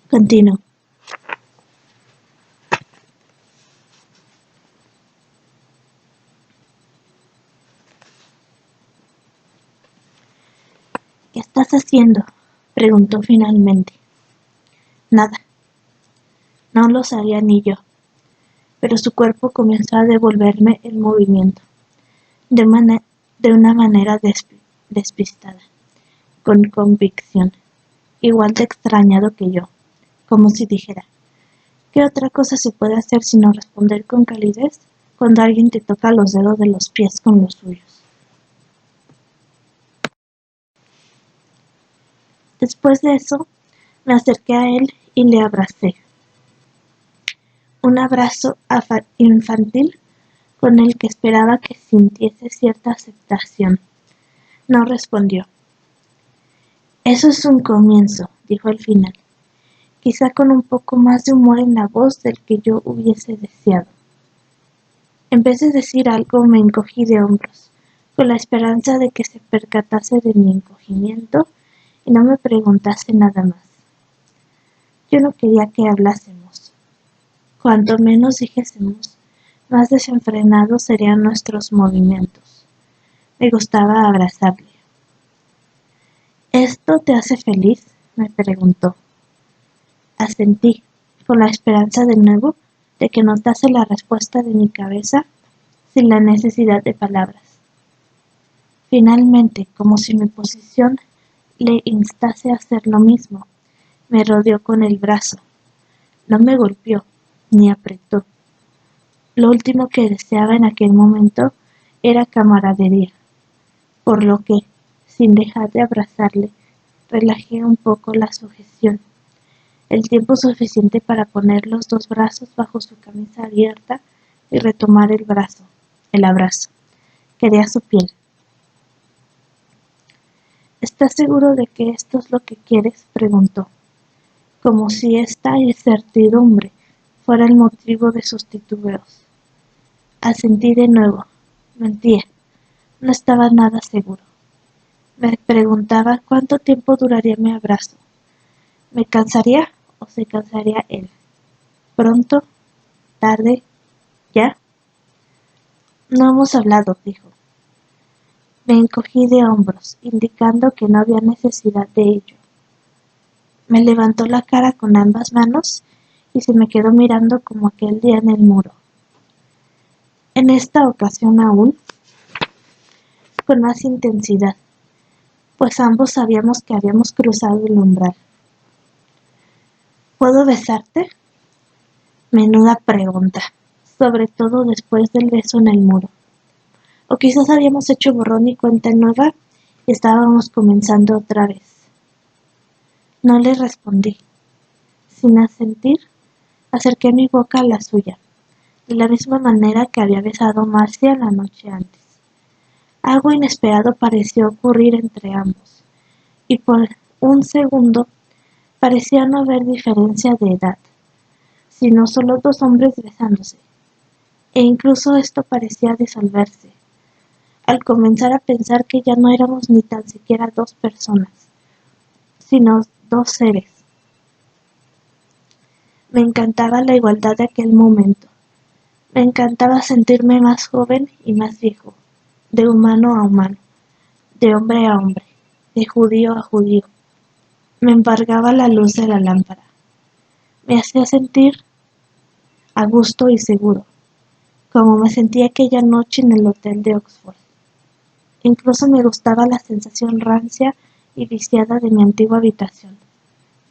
Continuó. ¿Qué estás haciendo?, preguntó finalmente. Nada. No lo sabía ni yo, pero su cuerpo comenzó a devolverme el movimiento, de una manera despistada, con convicción, igual de extrañado que yo, como si dijera: ¿qué otra cosa se puede hacer sino responder con calidez cuando alguien te toca los dedos de los pies con los suyos? Después de eso, me acerqué a él y le abracé. Un abrazo infantil con el que esperaba que sintiese cierta aceptación. No respondió. Eso es un comienzo, dijo al final, quizá con un poco más de humor en la voz del que yo hubiese deseado. En vez de decir algo, me encogí de hombros, con la esperanza de que se percatase de mi encogimiento y no me preguntase nada más. Yo no quería que hablásemos. Cuanto menos dijésemos, más desenfrenados serían nuestros movimientos. Me gustaba abrazarle. ¿Esto te hace feliz?, me preguntó. Asentí, con la esperanza de nuevo de que notase la respuesta de mi cabeza sin la necesidad de palabras. Finalmente, como si mi posición le instase a hacer lo mismo, me rodeó con el brazo. No me golpeó, ni apretó. Lo último que deseaba en aquel momento era camaradería, por lo que, sin dejar de abrazarle, relajé un poco la sujeción, el tiempo suficiente para poner los dos brazos bajo su camisa abierta y retomar el abrazo. Quería su piel. ¿Estás seguro de que esto es lo que quieres?, preguntó, como si esta incertidumbre fuera el motivo de sus titubeos. Asentí de nuevo. Mentía. No estaba nada seguro. Me preguntaba cuánto tiempo duraría mi abrazo. ¿Me cansaría o se cansaría él? ¿Pronto? ¿Tarde? ¿Ya? No hemos hablado, dijo. Me encogí de hombros, indicando que no había necesidad de ello. Me levantó la cara con ambas manos y se me quedó mirando como aquel día en el muro. En esta ocasión aún, con más intensidad, pues ambos sabíamos que habíamos cruzado el umbral. ¿Puedo besarte? Menuda pregunta, sobre todo después del beso en el muro. O quizás habíamos hecho borrón y cuenta nueva y estábamos comenzando otra vez. No le respondí. Sin asentir, acerqué mi boca a la suya, de la misma manera que había besado Marcia la noche antes. Algo inesperado pareció ocurrir entre ambos, y por un segundo parecía no haber diferencia de edad, sino solo dos hombres besándose, e incluso esto parecía disolverse, al comenzar a pensar que ya no éramos ni tan siquiera dos personas, sino dos seres. Me encantaba la igualdad de aquel momento. Me encantaba sentirme más joven y más viejo, de humano a humano, de hombre a hombre, de judío a judío. Me embargaba la luz de la lámpara. Me hacía sentir a gusto y seguro, como me sentí aquella noche en el hotel de Oxford. Incluso me gustaba la sensación rancia y viciada de mi antigua habitación,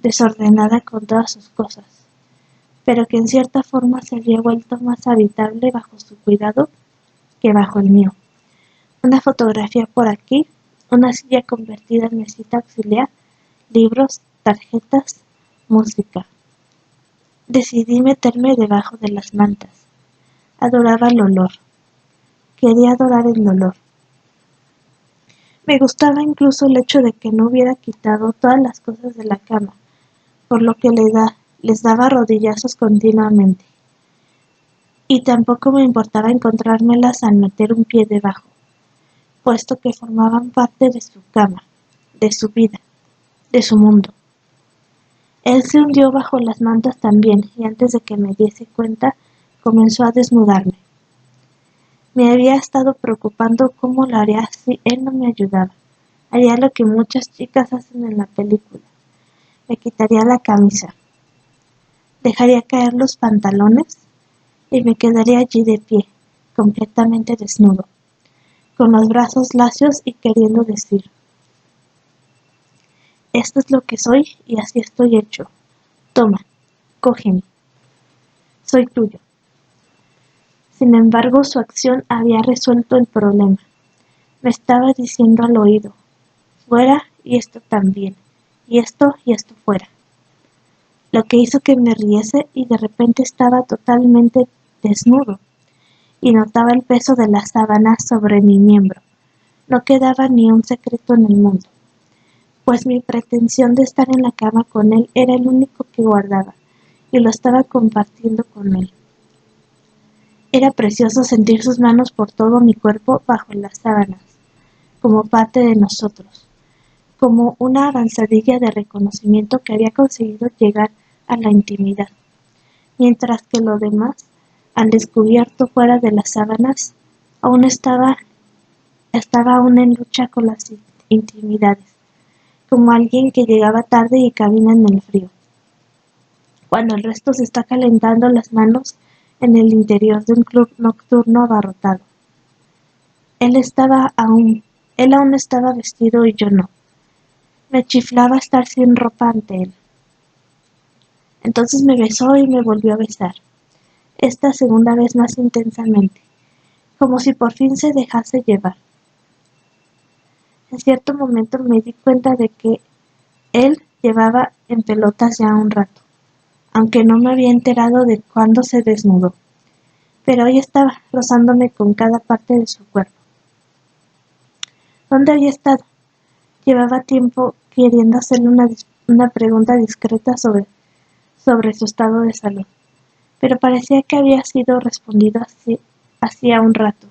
desordenada con todas sus cosas, pero que en cierta forma se había vuelto más habitable bajo su cuidado que bajo el mío. Una fotografía por aquí, una silla convertida en mesita auxiliar, libros, tarjetas, música. Decidí meterme debajo de las mantas. Adoraba el olor. Quería adorar el olor. Me gustaba incluso el hecho de que no hubiera quitado todas las cosas de la cama, por lo que les daba rodillazos continuamente. Y tampoco me importaba encontrármelas al meter un pie debajo, puesto que formaban parte de su cama, de su vida, de su mundo. Él se hundió bajo las mantas también, y antes de que me diese cuenta, comenzó a desnudarme. Me había estado preocupando cómo lo haría si él no me ayudaba. Haría lo que muchas chicas hacen en la película. Me quitaría la camisa, dejaría caer los pantalones y me quedaría allí de pie, completamente desnudo, con los brazos lacios y queriendo decir: esto es lo que soy y así estoy hecho. Toma, cógeme, soy tuyo. Sin embargo, su acción había resuelto el problema. Me estaba diciendo al oído: fuera y esto también, y esto fuera. Lo que hizo que me riese y de repente estaba totalmente desnudo y notaba el peso de las sábanas sobre mi miembro. No quedaba ni un secreto en el mundo, pues mi pretensión de estar en la cama con él era el único que guardaba, y lo estaba compartiendo con él. Era precioso sentir sus manos por todo mi cuerpo bajo las sábanas, como parte de nosotros, como una avanzadilla de reconocimiento que había conseguido llegar a la intimidad, mientras que lo demás, al descubierto fuera de las sábanas, aún estaba aún en lucha con las intimidades, como alguien que llegaba tarde y camina en el frío, cuando el resto se está calentando las manos en el interior de un club nocturno abarrotado. Él aún estaba vestido y yo no. Me chiflaba estar sin ropa ante él. Entonces me besó y me volvió a besar, esta segunda vez más intensamente, como si por fin se dejase llevar. En cierto momento me di cuenta de que él llevaba en pelotas ya un rato, aunque no me había enterado de cuándo se desnudó, pero ahí estaba, rozándome con cada parte de su cuerpo. ¿Dónde había estado? Llevaba tiempo queriendo hacerle una pregunta discreta sobre su estado de salud, pero parecía que había sido respondido hacía un rato,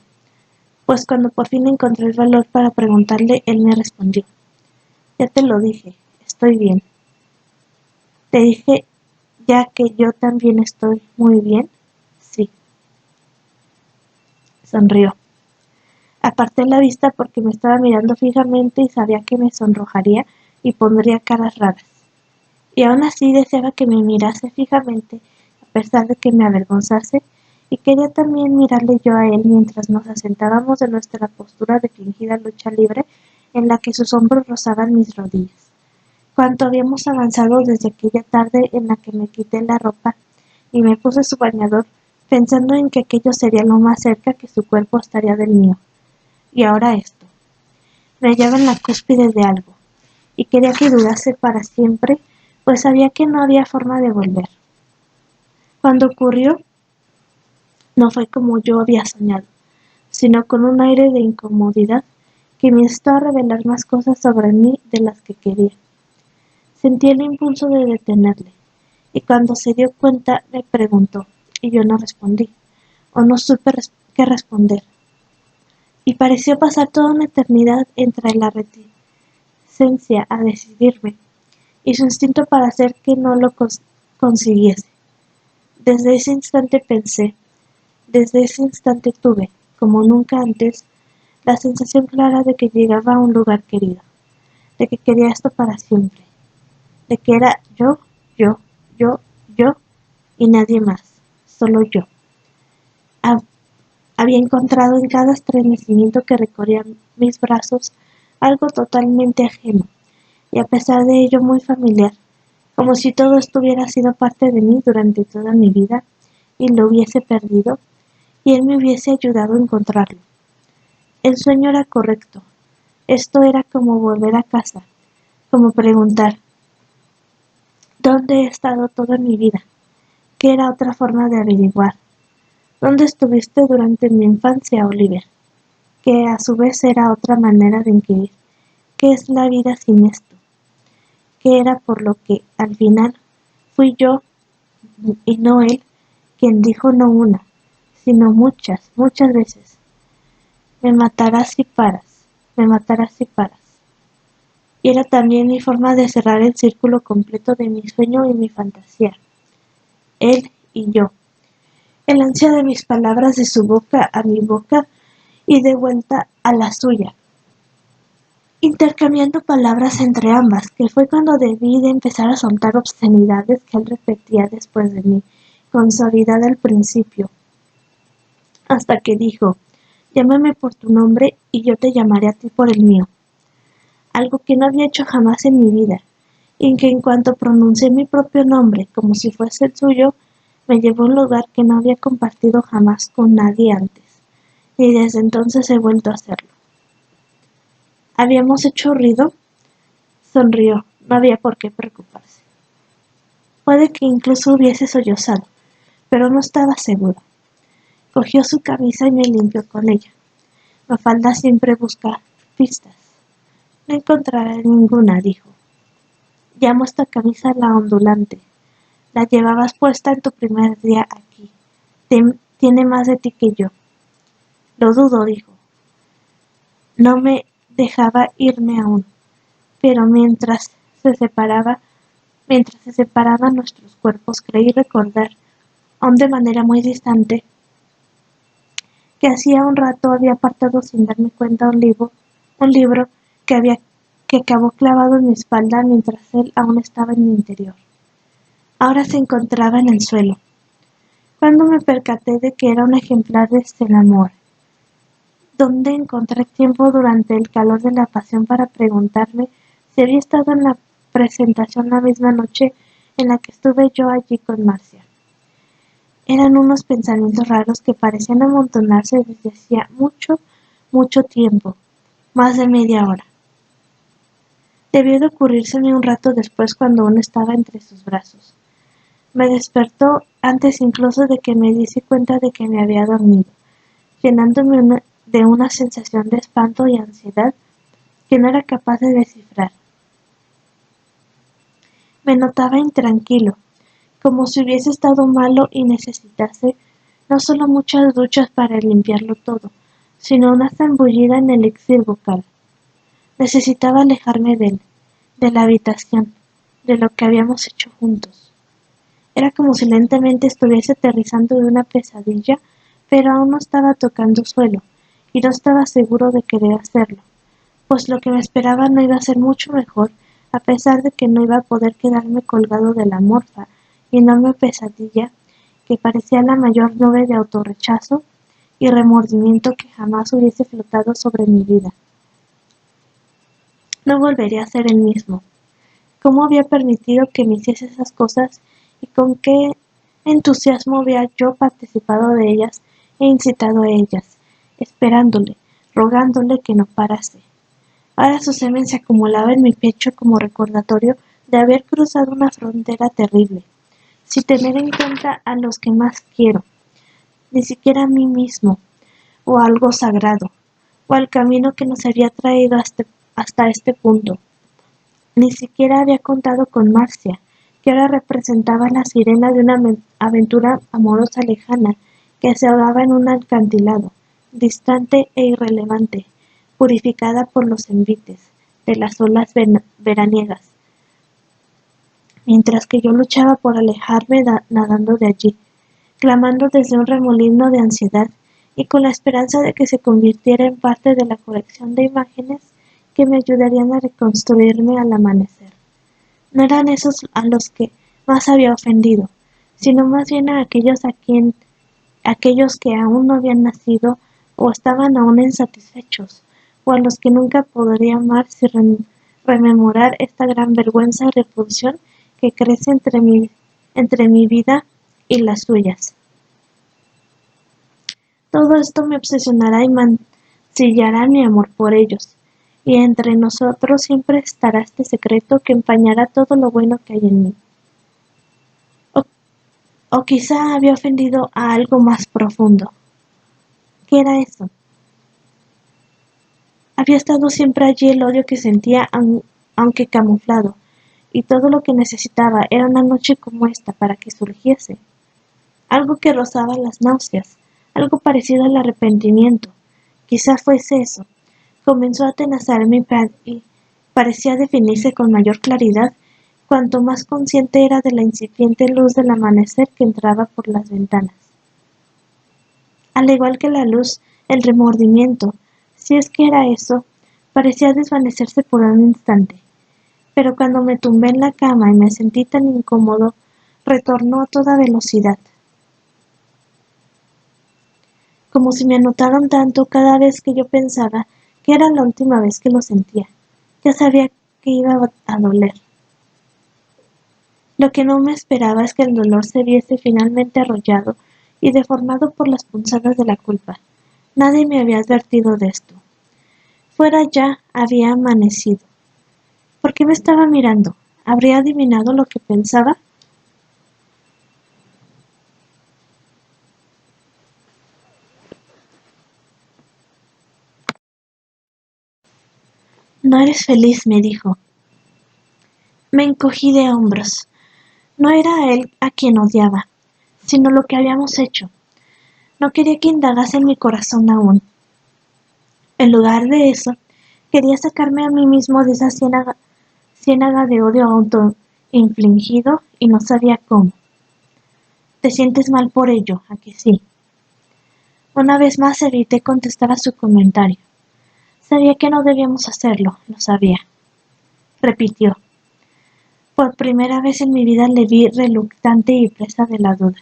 pues cuando por fin encontré el valor para preguntarle, él me respondió: ya te lo dije, estoy bien. Te dije ya que yo también estoy muy bien. Sí. Sonrió. Aparté la vista porque me estaba mirando fijamente y sabía que me sonrojaría y pondría caras raras. Y aún así deseaba que me mirase fijamente, a pesar de que me avergonzase, y quería también mirarle yo a él mientras nos asentábamos en nuestra postura de fingida lucha libre en la que sus hombros rozaban mis rodillas. Cuánto habíamos avanzado desde aquella tarde en la que me quité la ropa y me puse su bañador, pensando en que aquello sería lo más cerca que su cuerpo estaría del mío. Y ahora esto. Me hallaba en la cúspide de algo, y quería que durase para siempre, pues sabía que no había forma de volver. Cuando ocurrió, no fue como yo había soñado, sino con un aire de incomodidad que me instó a revelar más cosas sobre mí de las que quería. Sentí el impulso de detenerle, y cuando se dio cuenta me preguntó, y yo no respondí, o no supe qué responder. Y pareció pasar toda una eternidad entre la reticencia a decidirme y su instinto para hacer que no lo consiguiese. Desde ese instante pensé, desde ese instante tuve, como nunca antes, la sensación clara de que llegaba a un lugar querido, de que quería esto para siempre, de que era yo, yo, yo, yo y nadie más, solo yo. Había encontrado en cada estremecimiento que recorría mis brazos algo totalmente ajeno, y a pesar de ello muy familiar, como si todo esto hubiera sido parte de mí durante toda mi vida y lo hubiese perdido, y él me hubiese ayudado a encontrarlo. El sueño era correcto. Esto era como volver a casa, como preguntar: ¿dónde he estado toda mi vida? Que era otra forma de averiguar. ¿Dónde estuviste durante mi infancia, Oliver? Que a su vez era otra manera de inquirir: ¿qué es la vida sin esto? Que era por lo que, al final, fui yo, y no él, quien dijo no una, sino muchas, muchas veces: me matarás si paras, me matarás si paras. y era también mi forma de cerrar el círculo completo de mi sueño y mi fantasía. Él y yo. El ansia de mis palabras de su boca a mi boca y de vuelta a la suya, intercambiando palabras entre ambas, que fue cuando debí de empezar a soltar obscenidades que él repetía después de mí, con suavidad al principio, hasta que dijo: llámame por tu nombre y yo te llamaré a ti por el mío. Algo que no había hecho jamás en mi vida, y que en cuanto pronuncié mi propio nombre como si fuese el suyo, me llevó a un lugar que no había compartido jamás con nadie antes, y desde entonces he vuelto a hacerlo. ¿Habíamos hecho ruido? Sonrió, no había por qué preocuparse. Puede que incluso hubiese sollozado, pero no estaba seguro. Cogió su camisa y me limpió con ella. Mafalda siempre busca pistas. No encontrará ninguna, dijo. Llamo esta camisa la ondulante. La llevabas puesta en tu primer día aquí. Tiene más de ti que yo. Lo dudo, dijo. No me dejaba irme aún, pero mientras se separaban nuestros cuerpos, creí recordar, aún de manera muy distante, que hacía un rato había apartado sin darme cuenta un libro que acabó clavado en mi espalda mientras él aún estaba en mi interior. Ahora se encontraba en el suelo. Cuando me percaté de que era un ejemplar de Stenamore, donde encontré tiempo durante el calor de la pasión para preguntarme si había estado en la presentación la misma noche en la que estuve yo allí con Marcia. Eran unos pensamientos raros que parecían amontonarse desde hacía mucho, mucho tiempo, más de media hora. Debió de ocurrírseme un rato después cuando aún estaba entre sus brazos. Me despertó antes incluso de que me diese cuenta de que me había dormido, llenándome de una sensación de espanto y ansiedad que no era capaz de descifrar. Me notaba intranquilo, como si hubiese estado malo y necesitase no solo muchas duchas para limpiarlo todo, sino una zambullida en el elixir bucal. Necesitaba alejarme de él, de la habitación, de lo que habíamos hecho juntos. Era como si lentamente estuviese aterrizando de una pesadilla, pero aún no estaba tocando suelo, y no estaba seguro de querer hacerlo, pues lo que me esperaba no iba a ser mucho mejor, a pesar de que no iba a poder quedarme colgado de la morfa y enorme pesadilla que parecía la mayor nube de autorrechazo y remordimiento que jamás hubiese flotado sobre mi vida. No volvería a ser el mismo. ¿Cómo había permitido que me hiciese esas cosas y con qué entusiasmo había yo participado de ellas e incitado a ellas, esperándole, rogándole que no parase? Ahora su semen se acumulaba en mi pecho como recordatorio de haber cruzado una frontera terrible, sin tener en cuenta a los que más quiero, ni siquiera a mí mismo, o a algo sagrado, o al camino que nos había traído hasta este punto. Ni siquiera había contado con Marcia, que ahora representaba la sirena de una aventura amorosa lejana que se ahogaba en un acantilado, distante e irrelevante, purificada por los envites de las olas veraniegas, mientras que yo luchaba por alejarme nadando de allí, clamando desde un remolino de ansiedad y con la esperanza de que se convirtiera en parte de la colección de imágenes que me ayudarían a reconstruirme al amanecer. No eran esos a los que más había ofendido, sino más bien a aquellos que aún no habían nacido o estaban aún insatisfechos, o a los que nunca podría amar sin rememorar esta gran vergüenza y repulsión que crece entre mi vida y las suyas. Todo esto me obsesionará y mancillará mi amor por ellos, y entre nosotros siempre estará este secreto que empañará todo lo bueno que hay en mí. O quizá había ofendido a algo más profundo. ¿Qué era eso? Había estado siempre allí el odio que sentía, aunque camuflado, y todo lo que necesitaba era una noche como esta para que surgiese. Algo que rozaba las náuseas, algo parecido al arrepentimiento. Quizá fuese eso. Comenzó a atenazarme parecía definirse con mayor claridad cuanto más consciente era de la incipiente luz del amanecer que entraba por las ventanas. Al igual que la luz, el remordimiento, si es que era eso, parecía desvanecerse por un instante, pero cuando me tumbé en la cama y me sentí tan incómodo, retornó a toda velocidad. Como si me anotaron tanto cada vez que yo pensaba que era la última vez que lo sentía. Ya sabía que iba a doler. Lo que no me esperaba es que el dolor se viese finalmente arrollado y deformado por las punzadas de la culpa. Nadie me había advertido de esto. Fuera ya había amanecido. ¿Por qué me estaba mirando? ¿Habría adivinado lo que pensaba? No eres feliz, me dijo. Me encogí de hombros. No era a él a quien odiaba, sino lo que habíamos hecho. No quería que indagase en mi corazón aún. En lugar de eso, quería sacarme a mí mismo de esa ciénaga de odio autoinfligido y no sabía cómo. Te sientes mal por ello, ¿a que sí? Una vez más evité contestar a su comentario. Sabía que no debíamos hacerlo, lo sabía. Repitió. Por primera vez en mi vida le vi reluctante y presa de la duda.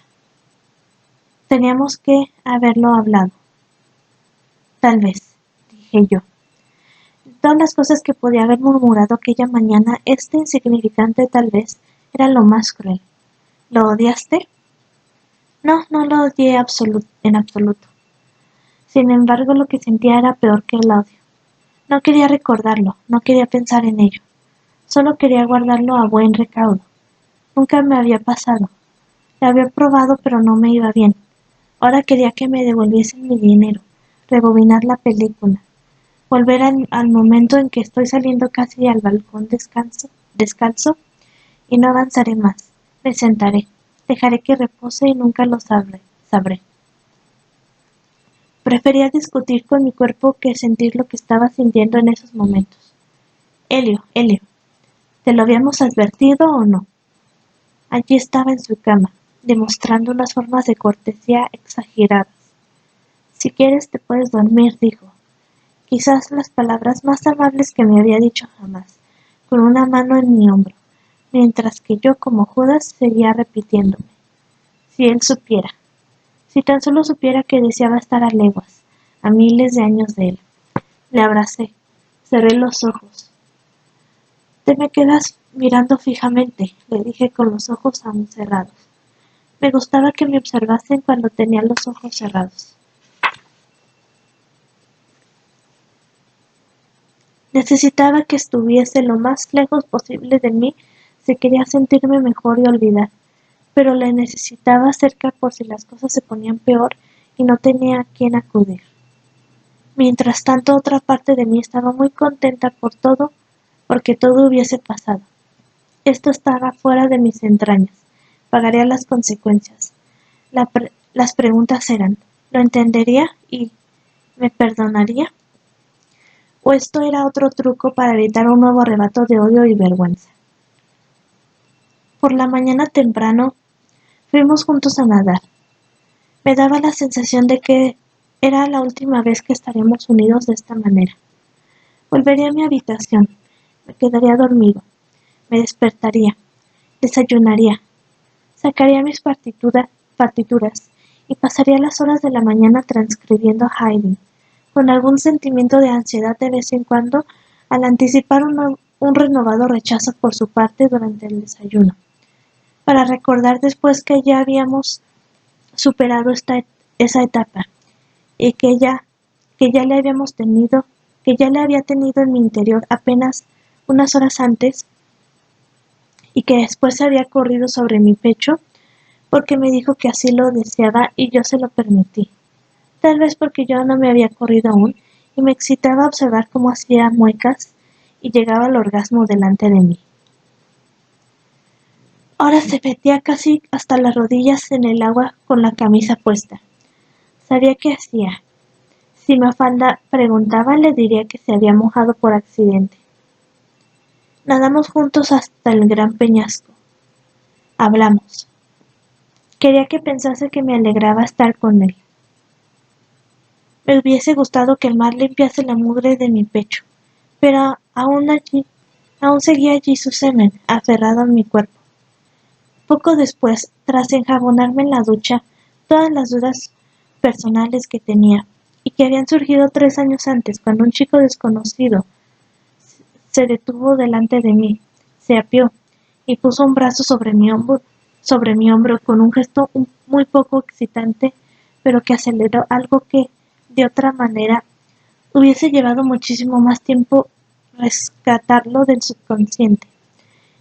Teníamos que haberlo hablado. Tal vez, dije yo. De todas las cosas que podía haber murmurado aquella mañana, este insignificante tal vez era lo más cruel. ¿Lo odiaste? No, no lo odié en absoluto. Sin embargo, lo que sentía era peor que el odio. No quería recordarlo, no quería pensar en ello. Solo quería guardarlo a buen recaudo. Nunca me había pasado. Lo había probado, pero no me iba bien. Ahora quería que me devolviesen mi dinero, rebobinar la película, volver al momento en que estoy saliendo casi al balcón descalzo, y no avanzaré más. Me sentaré, dejaré que repose y nunca lo sabré. Prefería discutir con mi cuerpo que sentir lo que estaba sintiendo en esos momentos. Helio, ¿te lo habíamos advertido o no? Allí estaba en su cama, demostrando unas formas de cortesía exageradas. Si quieres te puedes dormir, dijo. Quizás las palabras más amables que me había dicho jamás, con una mano en mi hombro, mientras que yo, como Judas, seguía repitiéndome. Si él supiera, si tan solo supiera que deseaba estar a leguas, a miles de años de él. Le abracé, cerré los ojos. Te me quedas mirando fijamente, le dije con los ojos aún cerrados. Me gustaba que me observasen cuando tenía los ojos cerrados. Necesitaba que estuviese lo más lejos posible de mí si quería sentirme mejor y olvidar, pero le necesitaba cerca por si las cosas se ponían peor y no tenía a quién acudir. Mientras tanto, otra parte de mí estaba muy contenta por todo, porque todo hubiese pasado. Esto estaba fuera de mis entrañas. Pagaría las consecuencias. Las preguntas eran, ¿lo entendería y me perdonaría? ¿O esto era otro truco para evitar un nuevo arrebato de odio y vergüenza? Por la mañana temprano fuimos juntos a nadar. Me daba la sensación de que era la última vez que estaríamos unidos de esta manera. Volvería a mi habitación, me quedaría dormido, me despertaría, desayunaría, sacaría mis partituras y pasaría las horas de la mañana transcribiendo a Haydn, con algún sentimiento de ansiedad de vez en cuando al anticipar un renovado rechazo por su parte durante el desayuno, para recordar después que ya habíamos superado esa etapa y que ya le había tenido en mi interior apenas unas horas antes y que después se había corrido sobre mi pecho porque me dijo que así lo deseaba y yo se lo permití. Tal vez porque yo no me había corrido aún y me excitaba observar cómo hacía muecas y llegaba al orgasmo delante de mí. Ahora se metía casi hasta las rodillas en el agua con la camisa puesta. Sabía qué hacía. Si Mafalda preguntaba, le diría que se había mojado por accidente. Nadamos juntos hasta el gran peñasco. Hablamos. Quería que pensase que me alegraba estar con él. Me hubiese gustado que el mar limpiase la mugre de mi pecho, pero aún seguía allí su semen, aferrado a mi cuerpo. Poco después, tras enjabonarme en la ducha, todas las dudas personales que tenía, y que habían surgido 3 años antes, cuando un chico desconocido se detuvo delante de mí, se apió y puso un brazo sobre mi hombro con un gesto muy poco excitante, pero que aceleró algo que, de otra manera, hubiese llevado muchísimo más tiempo rescatarlo del subconsciente.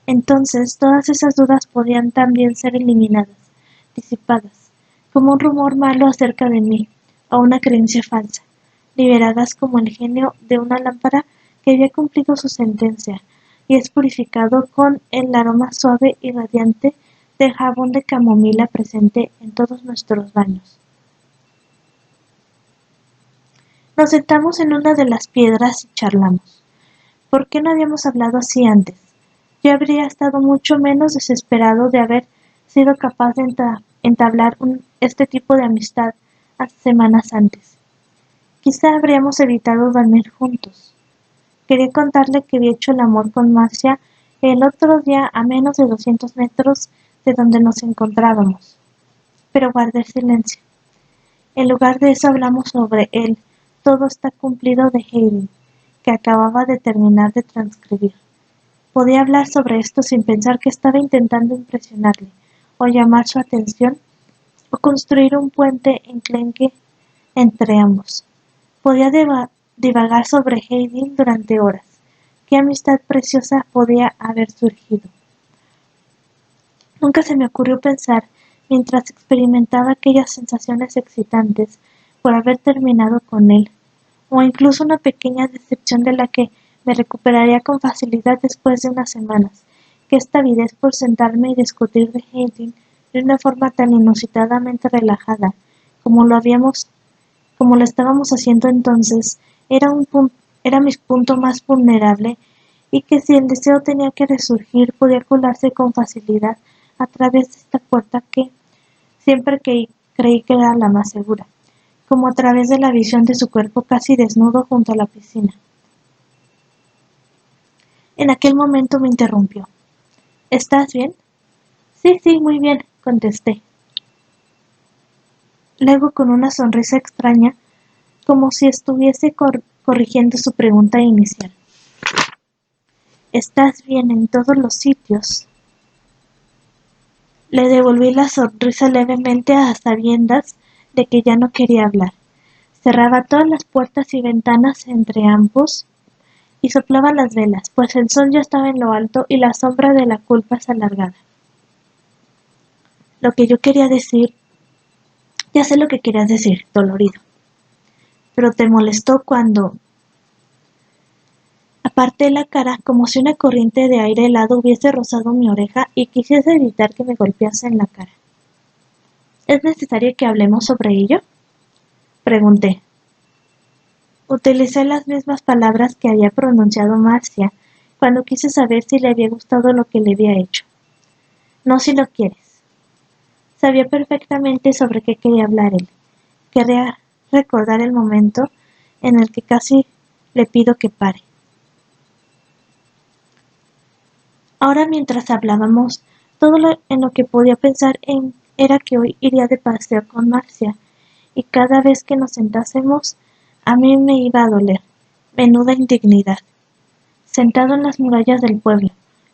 Entonces todas esas dudas podían también ser eliminadas, disipadas, como un rumor malo acerca de mí, o una creencia falsa, liberadas como el genio de una lámpara que había cumplido su sentencia, y es purificado con el aroma suave y radiante del jabón de camomila presente en todos nuestros baños. Nos sentamos en una de las piedras y charlamos. ¿Por qué no habíamos hablado así antes? Yo habría estado mucho menos desesperado de haber sido capaz de entablar este tipo de amistad hace semanas antes. Quizá habríamos evitado dormir juntos. Quería contarle que había hecho el amor con Marcia el otro día a menos de 200 metros de donde nos encontrábamos, pero guardé silencio. En lugar de eso hablamos sobre el Todo está cumplido de Haydn, que acababa de terminar de transcribir. Podía hablar sobre esto sin pensar que estaba intentando impresionarle, o llamar su atención, o construir un puente enclenque entre ambos. Podía divagar sobre Haydn durante horas. Qué amistad preciosa podía haber surgido. Nunca se me ocurrió pensar, mientras experimentaba aquellas sensaciones excitantes por haber terminado con él, o incluso una pequeña decepción de la que me recuperaría con facilidad después de unas semanas, que esta avidez por sentarme y discutir de Haydn de una forma tan inusitadamente relajada como como lo estábamos haciendo entonces, era mi punto más vulnerable, y que si el deseo tenía que resurgir podía colarse con facilidad a través de esta puerta que siempre creí que era la más segura, como a través de la visión de su cuerpo casi desnudo junto a la piscina. En aquel momento me interrumpió. ¿Estás bien? Sí, sí, muy bien, contesté. Luego, con una sonrisa extraña, como si estuviese corrigiendo su pregunta inicial. ¿Estás bien en todos los sitios? Le devolví la sonrisa levemente a sabiendas de que ya no quería hablar. Cerraba todas las puertas y ventanas entre ambos y soplaba las velas, pues el sol ya estaba en lo alto y la sombra de la culpa se alargaba. Lo que yo quería decir, ya sé lo que querías decir, dolorido. Pero te molestó cuando aparté la cara como si una corriente de aire helado hubiese rozado mi oreja y quisiese evitar que me golpease en la cara. ¿Es necesario que hablemos sobre ello? Pregunté. Utilicé las mismas palabras que había pronunciado Marcia cuando quise saber si le había gustado lo que le había hecho. No si lo quieres. Sabía perfectamente sobre qué quería hablar él. Quería recordar el momento en el que casi le pido que pare. Ahora, mientras hablábamos, en lo que podía pensar era que hoy iría de paseo con Marcia, y cada vez que nos sentásemos, a mí me iba a doler. Menuda indignidad. Sentado en las murallas del pueblo,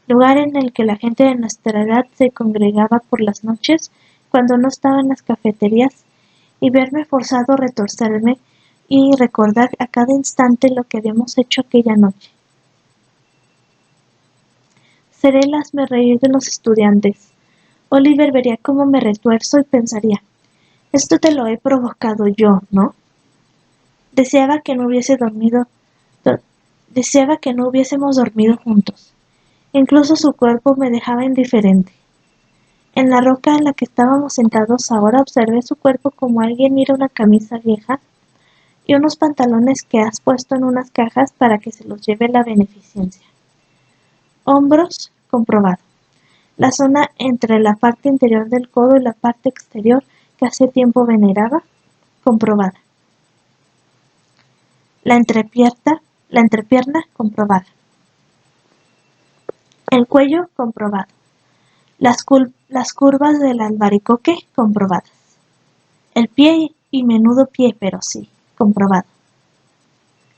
lugar en el que la gente de nuestra edad se congregaba por las noches cuando no estaba en las cafeterías, y verme forzado a retorcerme y recordar a cada instante lo que habíamos hecho aquella noche. Seré el hazmerreír de los estudiantes. Oliver vería cómo me retuerzo y pensaría, esto te lo he provocado yo, ¿no? Deseaba que no hubiésemos dormido juntos. Incluso su cuerpo me dejaba indiferente. En la roca en la que estábamos sentados ahora observé su cuerpo como alguien mira una camisa vieja y unos pantalones que has puesto en unas cajas para que se los lleve la beneficencia. Hombros, comprobado. La zona entre la parte interior del codo y la parte exterior que hace tiempo veneraba, comprobada. La entrepierna, comprobada. El cuello, comprobado. Las curvas del albaricoque, comprobadas. El pie y menudo pie, pero sí, comprobado.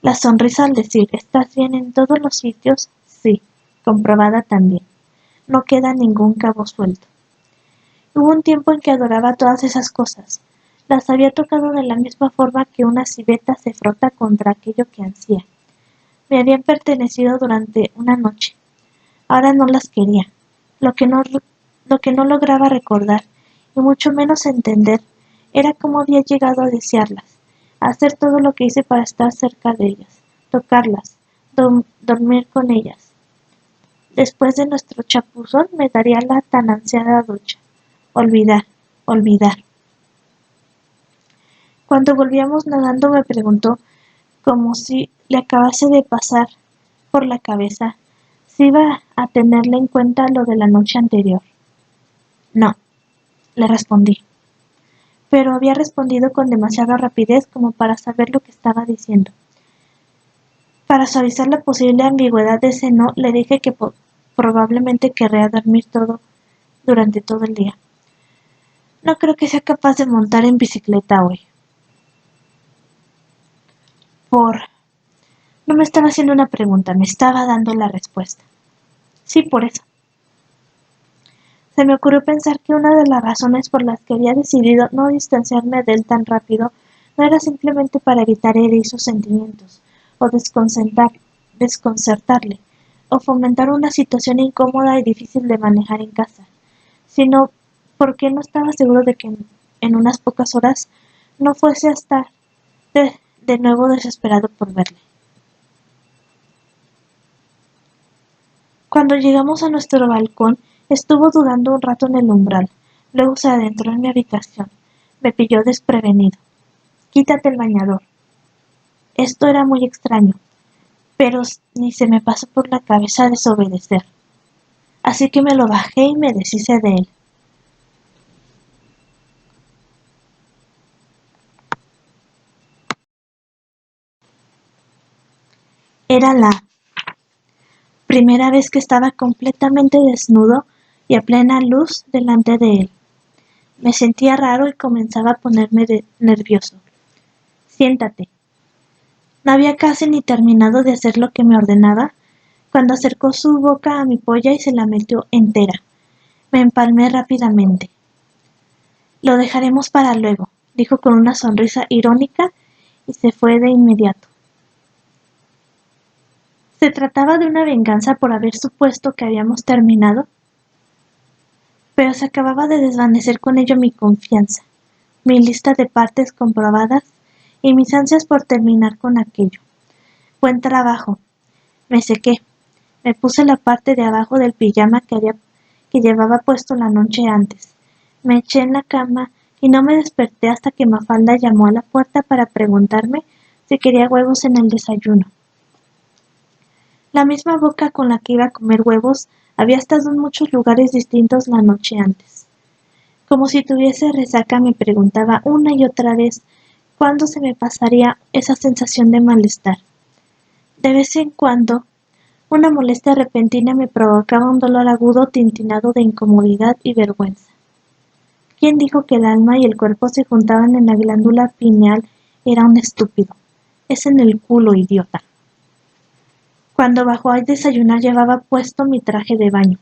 La sonrisa al decir, ¿estás bien en todos los sitios? Sí, comprobada también. No queda ningún cabo suelto. Hubo un tiempo en que adoraba todas esas cosas. Las había tocado de la misma forma que una civeta se frota contra aquello que ansía. Me habían pertenecido durante una noche. Ahora no las quería. Lo que no lograba recordar, y mucho menos entender, era cómo había llegado a desearlas, a hacer todo lo que hice para estar cerca de ellas, tocarlas, dormir con ellas. Después de nuestro chapuzón me daría la tan ansiada ducha. Olvidar, olvidar. Cuando volvíamos nadando me preguntó, como si le acabase de pasar por la cabeza, si iba a tenerle en cuenta lo de la noche anterior. No, le respondí, pero había respondido con demasiada rapidez como para saber lo que estaba diciendo. Para suavizar la posible ambigüedad de ese no, le dije que probablemente querría dormir durante todo el día. No creo que sea capaz de montar en bicicleta hoy. No me estaba haciendo una pregunta, me estaba dando la respuesta. Sí, por eso. Se me ocurrió pensar que una de las razones por las que había decidido no distanciarme de él tan rápido no era simplemente para evitar herir sus sentimientos, o desconcertarle, o fomentar una situación incómoda y difícil de manejar en casa, sino porque no estaba seguro de que en unas pocas horas no fuese a estar de nuevo desesperado por verle. Cuando llegamos a nuestro balcón, estuvo dudando un rato en el umbral. Luego se adentró en mi habitación. Me pilló desprevenido. Quítate el bañador. Esto era muy extraño, pero ni se me pasó por la cabeza desobedecer. Así que me lo bajé y me deshice de él. Era la primera vez que estaba completamente desnudo y a plena luz delante de él. Me sentía raro y comenzaba a ponerme nervioso. Siéntate. No había casi ni terminado de hacer lo que me ordenaba cuando acercó su boca a mi polla y se la metió entera. Me empalmé rápidamente. Lo dejaremos para luego, dijo con una sonrisa irónica y se fue de inmediato. ¿Se trataba de una venganza por haber supuesto que habíamos terminado? Pero se acababa de desvanecer con ello mi confianza, mi lista de partes comprobadas y mis ansias por terminar con aquello. Buen trabajo. Me sequé. Me puse la parte de abajo del pijama que llevaba puesto la noche antes. Me eché en la cama y no me desperté hasta que Mafalda llamó a la puerta para preguntarme si quería huevos en el desayuno. La misma boca con la que iba a comer huevos había estado en muchos lugares distintos la noche antes. Como si tuviese resaca me preguntaba una y otra vez cuándo se me pasaría esa sensación de malestar. De vez en cuando, una molestia repentina me provocaba un dolor agudo tintinado de incomodidad y vergüenza. ¿Quién dijo que el alma y el cuerpo se juntaban en la glándula pineal? Era un estúpido. Es en el culo, idiota. Cuando bajó a desayunar llevaba puesto mi traje de baño.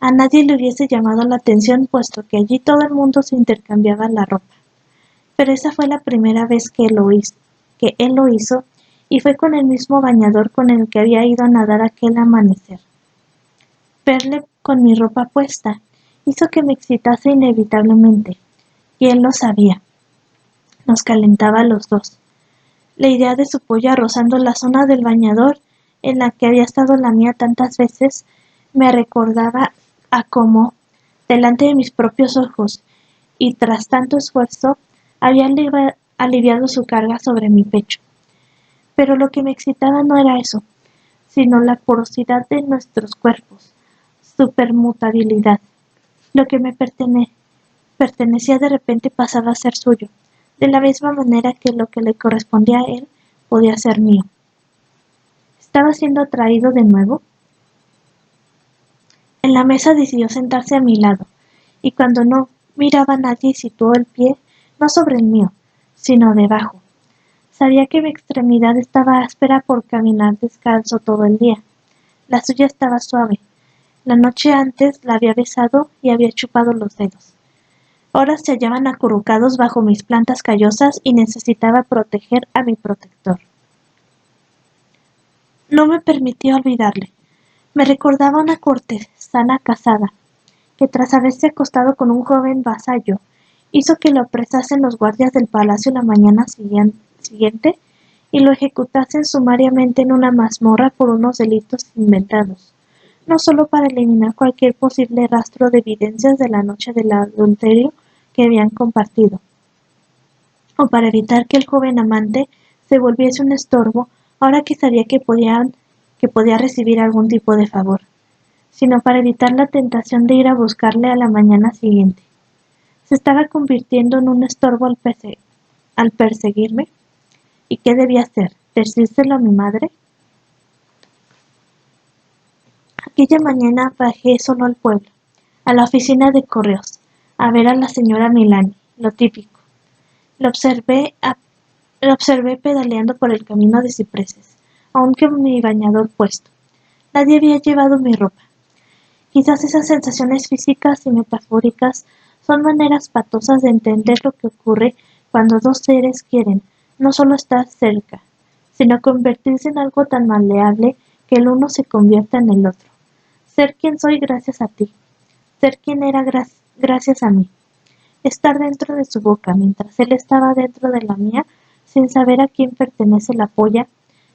A nadie le hubiese llamado la atención puesto que allí todo el mundo se intercambiaba la ropa. Pero esa fue la primera vez que él lo hizo y fue con el mismo bañador con el que había ido a nadar aquel amanecer. Verle con mi ropa puesta hizo que me excitase inevitablemente, y él lo sabía. Nos calentaba a los dos. La idea de su polla rozando la zona del bañador en la que había estado la mía tantas veces me recordaba a cómo, delante de mis propios ojos y tras tanto esfuerzo, había aliviado su carga sobre mi pecho. Pero lo que me excitaba no era eso, sino la porosidad de nuestros cuerpos, su permutabilidad. Lo que me pertenecía de repente pasaba a ser suyo, de la misma manera que lo que le correspondía a él podía ser mío. ¿Estaba siendo atraído de nuevo? En la mesa decidió sentarse a mi lado, y cuando no miraba a nadie situó el pie no sobre el mío, sino debajo. Sabía que mi extremidad estaba áspera por caminar descalzo todo el día. La suya estaba suave. La noche antes la había besado y había chupado los dedos. Ahora se hallaban acurrucados bajo mis plantas callosas y necesitaba proteger a mi protector. No me permitía olvidarle. Me recordaba una cortesana casada, que tras haberse acostado con un joven vasallo, hizo que lo apresasen los guardias del palacio la mañana siguiente y lo ejecutasen sumariamente en una mazmorra por unos delitos inventados, no solo para eliminar cualquier posible rastro de evidencias de la noche del adulterio que habían compartido, o para evitar que el joven amante se volviese un estorbo ahora que sabía que podía recibir algún tipo de favor, sino para evitar la tentación de ir a buscarle a la mañana siguiente. Se estaba convirtiendo en un estorbo al perseguirme. ¿Y qué debía hacer? ¿Decírselo a mi madre? Aquella mañana bajé solo al pueblo, a la oficina de correos, a ver a la señora Milani, lo típico. Lo observé pedaleando por el camino de cipreses, aún con mi bañador puesto. Nadie había llevado mi ropa. Quizás esas sensaciones físicas y metafóricas son maneras patosas de entender lo que ocurre cuando dos seres quieren no solo estar cerca, sino convertirse en algo tan maleable que el uno se convierta en el otro. Ser quien soy gracias a ti, ser quien era gracias a mí. Estar dentro de su boca mientras él estaba dentro de la mía, sin saber a quién pertenece la polla,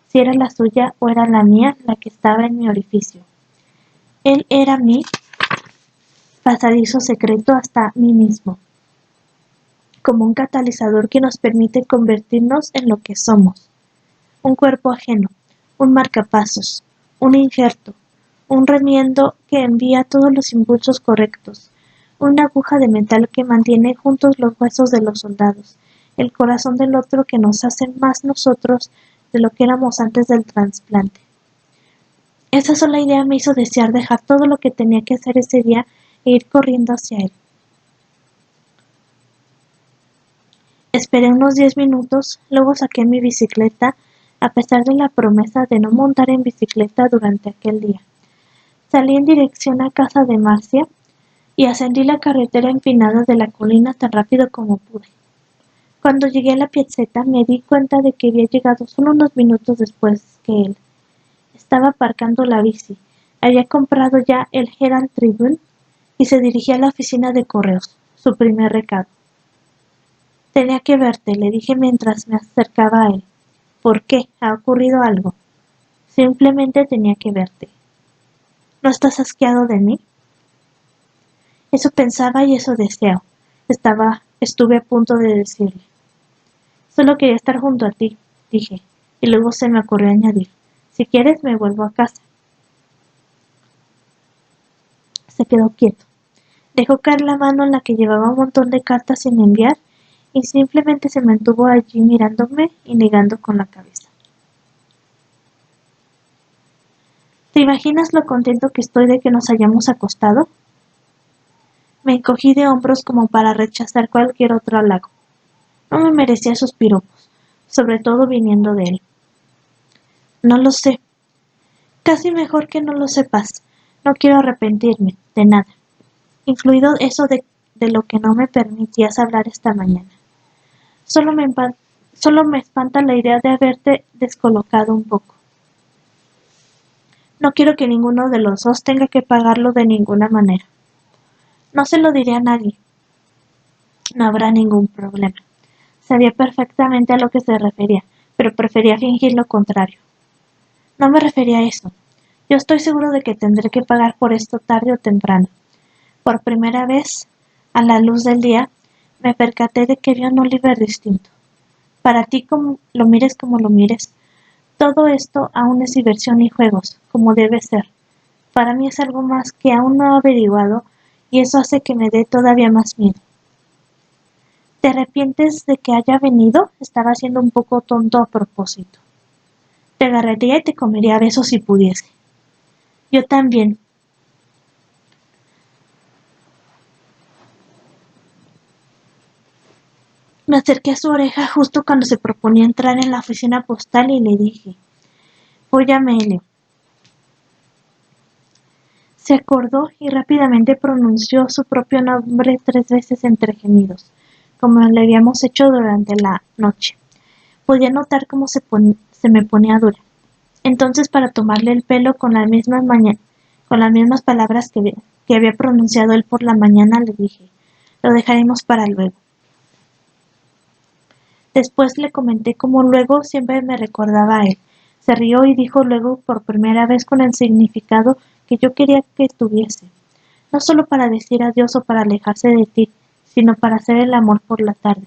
si era la suya o era la mía la que estaba en mi orificio. Él era mi pasadizo secreto hasta mí mismo, como un catalizador que nos permite convertirnos en lo que somos. Un cuerpo ajeno, un marcapasos, un injerto, un remiendo que envía todos los impulsos correctos, una aguja de metal que mantiene juntos los huesos de los soldados, el corazón del otro que nos hace más nosotros de lo que éramos antes del trasplante. Esa sola idea me hizo desear dejar todo lo que tenía que hacer ese día e ir corriendo hacia él. Esperé unos 10 minutos, luego saqué mi bicicleta, a pesar de la promesa de no montar en bicicleta durante aquel día. Salí en dirección a casa de Marcia y ascendí la carretera empinada de la colina tan rápido como pude. Cuando llegué a la piazzetta me di cuenta de que había llegado solo unos minutos después que él. Estaba aparcando la bici, había comprado ya el Herald Tribune y se dirigía a la oficina de correos, su primer recado. Tenía que verte, le dije mientras me acercaba a él. ¿Por qué? ¿Ha ocurrido algo? Simplemente tenía que verte. ¿No estás asqueado de mí? Eso pensaba y eso deseo. Estuve a punto de decirle. Solo quería estar junto a ti, dije, y luego se me ocurrió añadir. Si quieres me vuelvo a casa. Se quedó quieto. Dejó caer la mano en la que llevaba un montón de cartas sin enviar y simplemente se mantuvo allí mirándome y negando con la cabeza. ¿Te imaginas lo contento que estoy de que nos hayamos acostado? Me encogí de hombros como para rechazar cualquier otro halago. No me merecía sus piropos, sobre todo viniendo de él. No lo sé. Casi mejor que no lo sepas. No quiero arrepentirme de nada, incluido eso de lo que no me permitías hablar esta mañana. Solo me espanta la idea de haberte descolocado un poco. No quiero que ninguno de los dos tenga que pagarlo de ninguna manera. No se lo diré a nadie. No habrá ningún problema. Sabía perfectamente a lo que se refería, pero prefería fingir lo contrario. No me refería a eso. Yo estoy seguro de que tendré que pagar por esto tarde o temprano. Por primera vez, a la luz del día, me percaté de que había un Oliver distinto. Para ti, como lo mires, Todo esto aún es diversión y juegos, como debe ser. Para mí es algo más que aún no he averiguado y eso hace que me dé todavía más miedo. ¿Te arrepientes de que haya venido? Estaba siendo un poco tonto a propósito. Te agarraría y te comería a besos si pudiese. Yo también. Me acerqué a su oreja justo cuando se proponía entrar en la oficina postal y le dije, voy a Amelio. Se acordó y rápidamente pronunció su propio nombre 3 veces entre gemidos, como le habíamos hecho durante la noche. Podía notar cómo se me ponía dura. Entonces, para tomarle el pelo con las mismas palabras que había pronunciado él por la mañana, le dije, lo dejaremos para luego. Después le comenté cómo luego siempre me recordaba a él. Se rió y dijo luego por primera vez con el significado que yo quería que tuviese. No solo para decir adiós o para alejarse de ti, sino para hacer el amor por la tarde.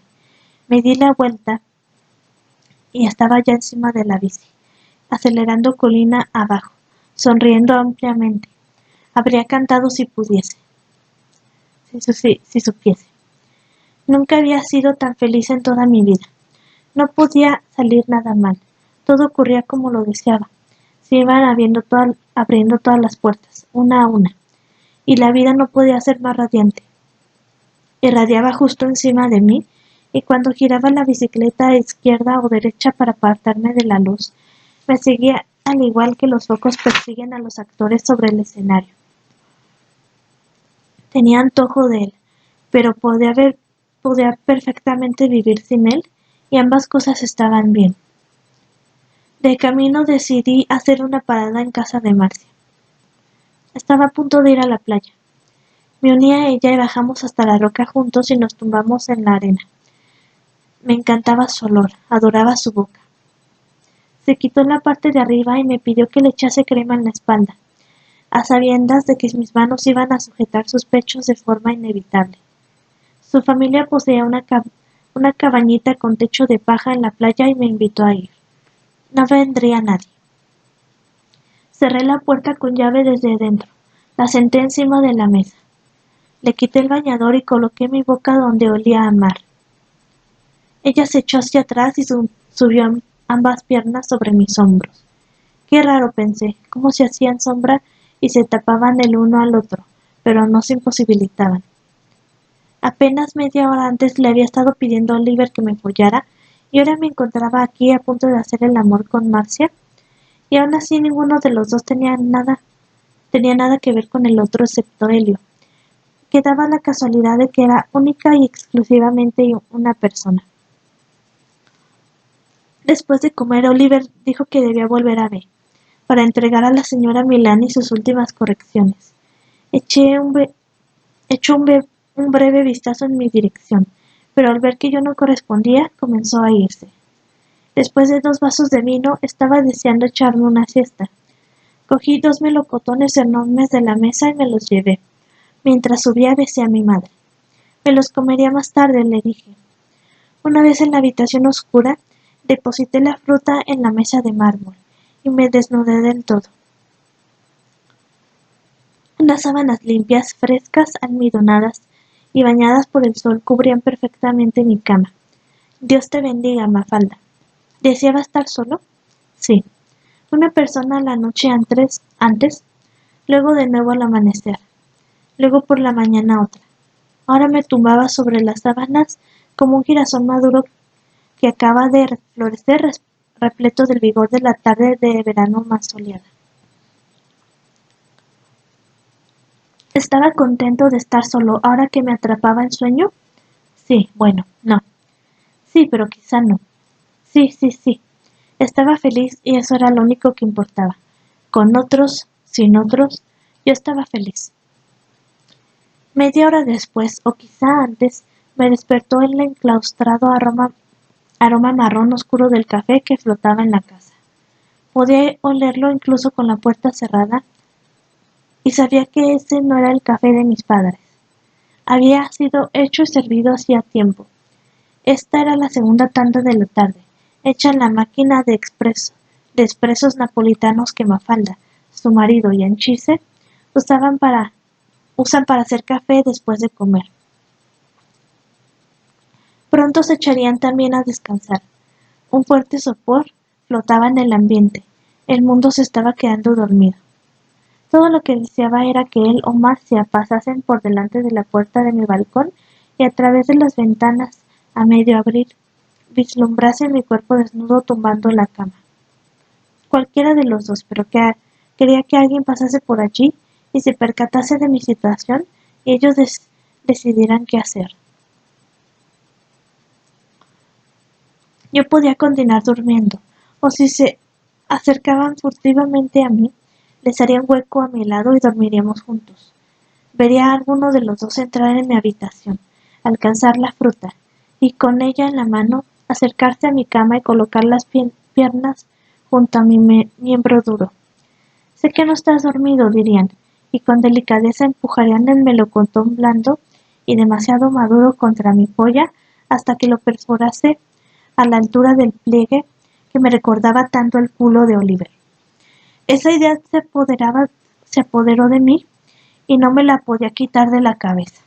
Me di la vuelta y estaba ya encima de la bici, acelerando colina abajo, sonriendo ampliamente. Habría cantado si pudiese, si supiese. Nunca había sido tan feliz en toda mi vida. No podía salir nada mal. Todo ocurría como lo deseaba. Se iban abriendo todas las puertas, una a una, y la vida no podía ser más radiante. Irradiaba justo encima de mí, y cuando giraba la bicicleta a izquierda o derecha para apartarme de la luz, me seguía al igual que los focos persiguen a los actores sobre el escenario. Tenía antojo de él, pero podía perfectamente vivir sin él, y ambas cosas estaban bien. De camino decidí hacer una parada en casa de Marcia. Estaba a punto de ir a la playa. Me uní a ella y bajamos hasta la roca juntos y nos tumbamos en la arena. Me encantaba su olor, adoraba su boca. Se quitó la parte de arriba y me pidió que le echase crema en la espalda, a sabiendas de que mis manos iban a sujetar sus pechos de forma inevitable. Su familia poseía una cabañita con techo de paja en la playa y me invitó a ir. No vendría nadie. Cerré la puerta con llave desde dentro. La senté encima de la mesa. Le quité el bañador y coloqué mi boca donde olía a mar. Ella se echó hacia atrás y subió ambas piernas sobre mis hombros. Qué raro, pensé, cómo se hacían sombra y se tapaban el uno al otro, pero no se imposibilitaban. Apenas media hora antes le había estado pidiendo a Oliver que me follara y ahora me encontraba aquí a punto de hacer el amor con Marcia, y aún así ninguno de los dos tenía nada que ver con el otro excepto Helio. Quedaba la casualidad de que era única y exclusivamente una persona. Después de comer, Oliver dijo que debía volver a B, para entregar a la señora Milani sus últimas correcciones. Echó un breve vistazo en mi dirección, pero al ver que yo no correspondía, comenzó a irse. Después de 2 vasos de vino, estaba deseando echarme una siesta. Cogí 2 melocotones enormes de la mesa y me los llevé. Mientras subía besé a mi madre. Me los comería más tarde, le dije. Una vez en la habitación oscura, deposité la fruta en la mesa de mármol y me desnudé del todo. Unas sábanas limpias, frescas, almidonadas y bañadas por el sol cubrían perfectamente mi cama. Dios te bendiga, Mafalda. ¿Deseaba estar solo? Sí. Una persona la noche antes, luego de nuevo al amanecer, luego por la mañana otra. Ahora me tumbaba sobre las sábanas como un girasol maduro que acaba de florecer repleto del vigor de la tarde de verano más soleada. ¿Estaba contento de estar solo ahora que me atrapaba el sueño? Sí, bueno, no. Sí, pero quizá no. Sí, sí, sí. Estaba feliz y eso era lo único que importaba. Con otros, sin otros, yo estaba feliz. Media hora después, o quizá antes, me despertó el enclaustrado aroma marrón oscuro del café que flotaba en la casa. Podía olerlo incluso con la puerta cerrada y sabía que ese no era el café de mis padres. Había sido hecho y servido hacía tiempo. Esta era la segunda tanda de la tarde, hecha en la máquina de expreso, de expresos napolitanos que Mafalda, su marido y Anchise usan para hacer café después de comer. Pronto se echarían también a descansar. Un fuerte sopor flotaba en el ambiente. El mundo se estaba quedando dormido. Todo lo que deseaba era que él o Marcia pasasen por delante de la puerta de mi balcón y a través de las ventanas, a medio abrir, vislumbrase mi cuerpo desnudo tumbando en la cama. Cualquiera de los dos, pero quería que alguien pasase por allí y se percatase de mi situación y ellos decidieran qué hacer. Yo podía continuar durmiendo, o si se acercaban furtivamente a mí, les haría un hueco a mi lado y dormiríamos juntos. Vería a alguno de los dos entrar en mi habitación, alcanzar la fruta, y con ella en la mano acercarse a mi cama y colocar las piernas junto a mi miembro duro. Sé que no estás dormido, dirían, y con delicadeza empujarían el melocotón blando y demasiado maduro contra mi polla hasta que lo perforase a la altura del pliegue que me recordaba tanto el culo de Oliver. Esa idea se apoderó de mí y no me la podía quitar de la cabeza.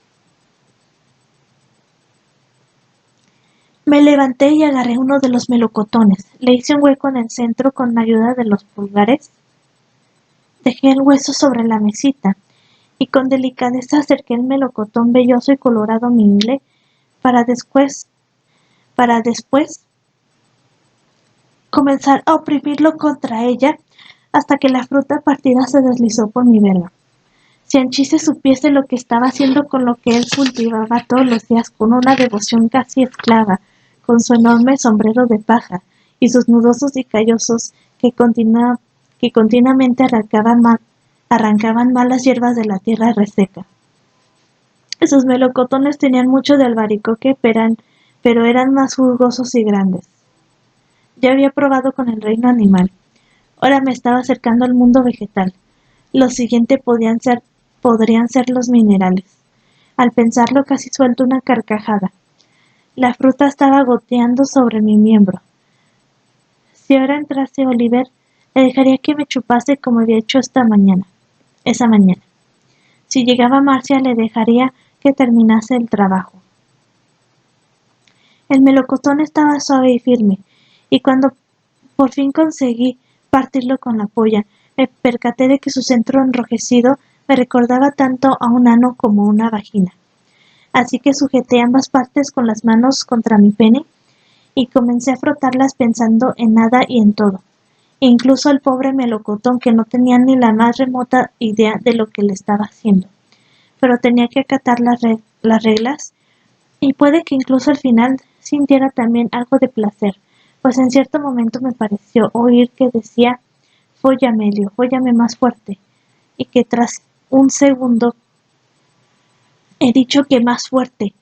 Me levanté y agarré uno de los melocotones. Le hice un hueco en el centro con la ayuda de los pulgares. Dejé el hueso sobre la mesita y con delicadeza acerqué el melocotón velloso y colorado a mi ingle para después comenzar a oprimirlo contra ella hasta que la fruta partida se deslizó por mi verga. Si Anchise supiese lo que estaba haciendo con lo que él cultivaba todos los días con una devoción casi esclava, con su enorme sombrero de paja y sus nudosos y callosos que continuamente arrancaban malas hierbas de la tierra reseca. Sus melocotones tenían mucho de albaricoque, pero eran más jugosos y grandes. Ya había probado con el reino animal. Ahora me estaba acercando al mundo vegetal. Lo siguiente podrían ser los minerales. Al pensarlo casi suelto una carcajada. La fruta estaba goteando sobre mi miembro. Si ahora entrase Oliver, le dejaría que me chupase como había hecho esa mañana. Si llegaba Marcia, le dejaría que terminase el trabajo. El melocotón estaba suave y firme, y cuando por fin conseguí partirlo con la polla, me percaté de que su centro enrojecido me recordaba tanto a un ano como una vagina. Así que sujeté ambas partes con las manos contra mi pene y comencé a frotarlas pensando en nada y en todo, incluso el pobre melocotón que no tenía ni la más remota idea de lo que le estaba haciendo. Pero tenía que acatar las reglas y puede que incluso al final sintiera también algo de placer, pues en cierto momento me pareció oír que decía «Fóllame, Elio, fóllame más fuerte», y que tras un segundo he dicho que más fuerte,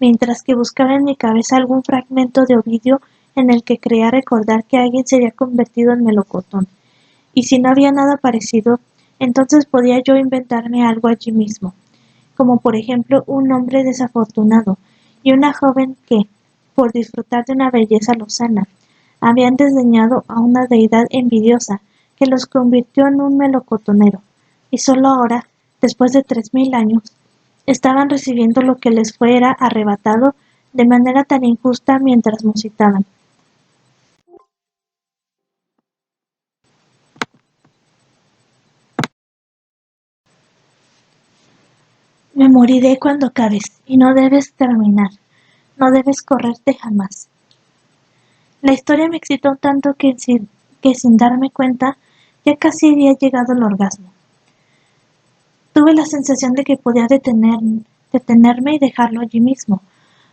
mientras que buscaba en mi cabeza algún fragmento de Ovidio en el que creía recordar que alguien se había convertido en melocotón, y si no había nada parecido, entonces podía yo inventarme algo allí mismo, como por ejemplo un hombre desafortunado y una joven que, por disfrutar de una belleza lozana, habían desdeñado a una deidad envidiosa que los convirtió en un melocotonero, y solo ahora, después de 3000 años, estaban recibiendo lo que les fuera arrebatado de manera tan injusta mientras musitaban. Me moriré cuando acabes, y no debes terminar, no debes correrte jamás. La historia me excitó tanto que sin darme cuenta ya casi había llegado al orgasmo. Tuve la sensación de que podía detenerme y dejarlo allí mismo,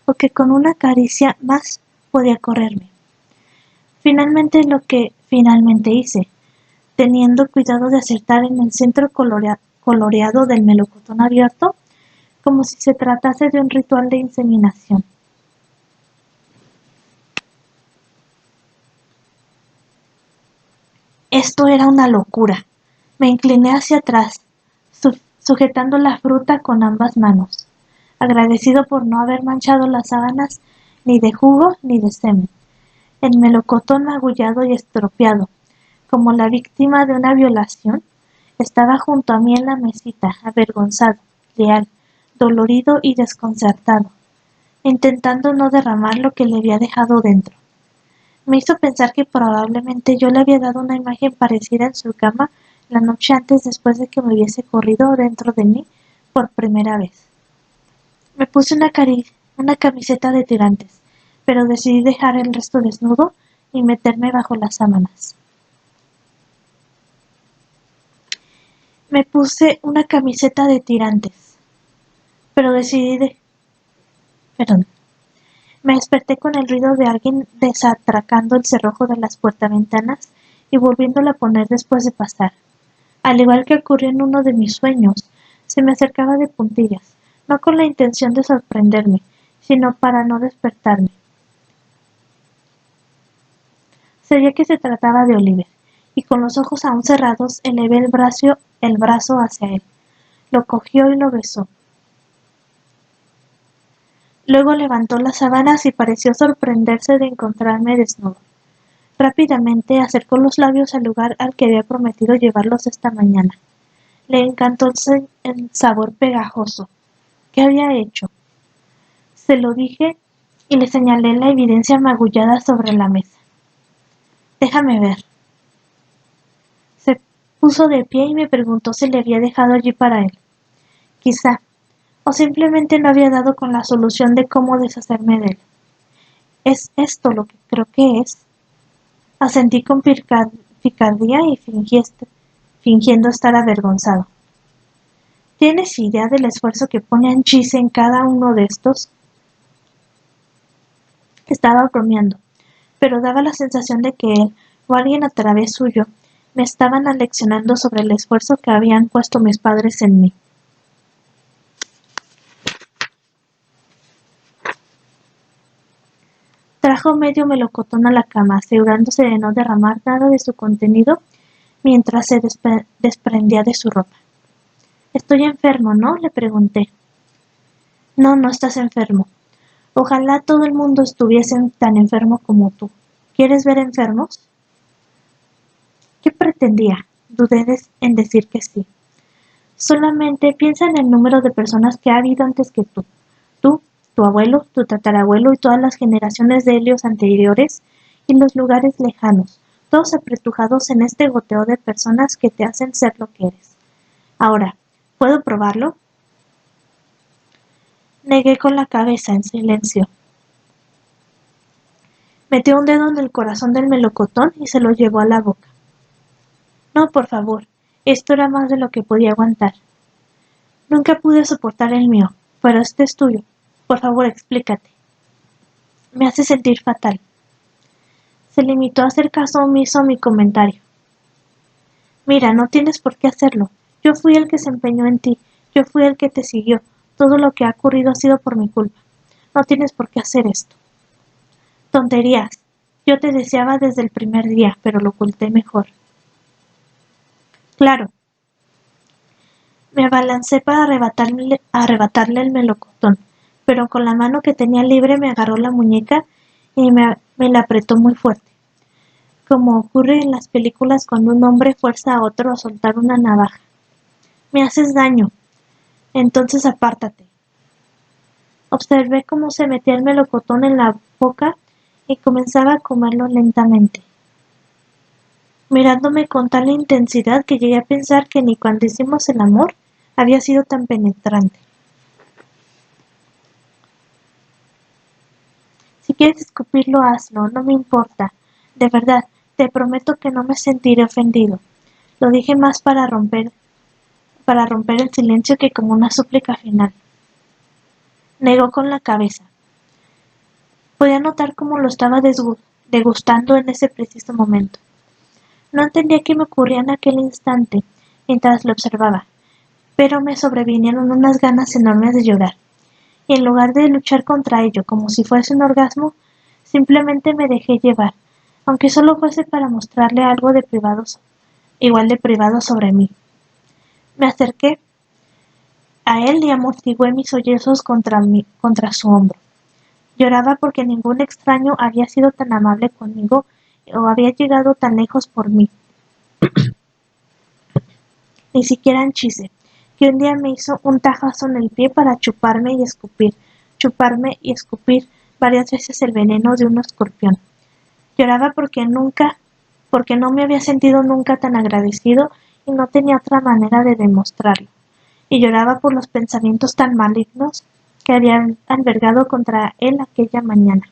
o que con una caricia más podía correrme. Finalmente lo que finalmente hice, teniendo cuidado de acertar en el centro coloreado del melocotón abierto, como si se tratase de un ritual de inseminación. Esto era una locura. Me incliné hacia atrás, sujetando la fruta con ambas manos, agradecido por no haber manchado las sábanas ni de jugo ni de semen. El melocotón magullado y estropeado, como la víctima de una violación, estaba junto a mí en la mesita, avergonzado, leal, dolorido y desconcertado, intentando no derramar lo que le había dejado dentro. Me hizo pensar que probablemente yo le había dado una imagen parecida en su cama la noche antes después de que me hubiese corrido dentro de mí por primera vez. Me puse una camiseta de tirantes, pero decidí dejar el resto desnudo y meterme bajo las sábanas. Me puse una camiseta de tirantes, pero Perdón. Me desperté con el ruido de alguien desatracando el cerrojo de las puertaventanas y volviéndola a poner después de pasar. Al igual que ocurrió en uno de mis sueños, se me acercaba de puntillas, no con la intención de sorprenderme, sino para no despertarme. Sabía que se trataba de Oliver, y con los ojos aún cerrados elevé el brazo hacia él. Lo cogió y lo besó. Luego levantó las sábanas y pareció sorprenderse de encontrarme desnudo. Rápidamente acercó los labios al lugar al que había prometido llevarlos esta mañana. Le encantó el sabor pegajoso. ¿Qué había hecho? Se lo dije y le señalé la evidencia magullada sobre la mesa. Déjame ver. Se puso de pie y me preguntó si le había dejado allí para él. Quizá, o simplemente no había dado con la solución de cómo deshacerme de él. ¿Es esto lo que creo que es? Asentí con picardía y fingiendo estar avergonzado. ¿Tienes idea del esfuerzo que pone Anchise en cada uno de estos? Estaba bromeando, pero daba la sensación de que él, o alguien a través suyo, me estaban aleccionando sobre el esfuerzo que habían puesto mis padres en mí. Trajo medio melocotón a la cama, asegurándose de no derramar nada de su contenido mientras se desprendía de su ropa. «Estoy enfermo, ¿no?», le pregunté. «No, no estás enfermo. Ojalá todo el mundo estuviese tan enfermo como tú. ¿Quieres ver enfermos?». ¿Qué pretendía? Dudé en decir que sí. Solamente piensa en el número de personas que ha habido antes que tú. Tú, tu abuelo, tu tatarabuelo y todas las generaciones de Helios anteriores y los lugares lejanos, todos apretujados en este goteo de personas que te hacen ser lo que eres. Ahora, ¿puedo probarlo? Negué con la cabeza en silencio. Metió un dedo en el corazón del melocotón y se lo llevó a la boca. No, por favor, esto era más de lo que podía aguantar. Nunca pude soportar el mío, pero este es tuyo. Por favor, explícate. Me hace sentir fatal. Se limitó a hacer caso omiso a mi comentario. Mira, no tienes por qué hacerlo. Yo fui el que se empeñó en ti. Yo fui el que te siguió. Todo lo que ha ocurrido ha sido por mi culpa. No tienes por qué hacer esto. Tonterías. Yo te deseaba desde el primer día, pero lo oculté mejor. Claro. Me abalancé para arrebatarle el melocotón, pero con la mano que tenía libre me agarró la muñeca y me la apretó muy fuerte, como ocurre en las películas cuando un hombre fuerza a otro a soltar una navaja. Me haces daño. Entonces apártate. Observé cómo se metía el melocotón en la boca y comenzaba a comerlo lentamente, mirándome con tal intensidad que llegué a pensar que ni cuando hicimos el amor había sido tan penetrante. Si quieres escupirlo, hazlo, no me importa. De verdad, te prometo que no me sentiré ofendido. Lo dije más para romper el silencio que como una súplica final. Negó con la cabeza. Podía notar cómo lo estaba degustando en ese preciso momento. No entendía qué me ocurría en aquel instante mientras lo observaba, pero me sobrevinieron unas ganas enormes de llorar, y en lugar de luchar contra ello como si fuese un orgasmo, simplemente me dejé llevar, aunque solo fuese para mostrarle algo de igual de privado sobre mí. Me acerqué a él y amortigué mis sollozos contra su hombro. Lloraba porque ningún extraño había sido tan amable conmigo o había llegado tan lejos por mí. Ni siquiera Anchise, que un día me hizo un tajazo en el pie para chuparme y escupir varias veces el veneno de un escorpión. Lloraba porque no me había sentido nunca tan agradecido y no tenía otra manera de demostrarlo. Y lloraba por los pensamientos tan malignos que habían albergado contra él aquella mañana.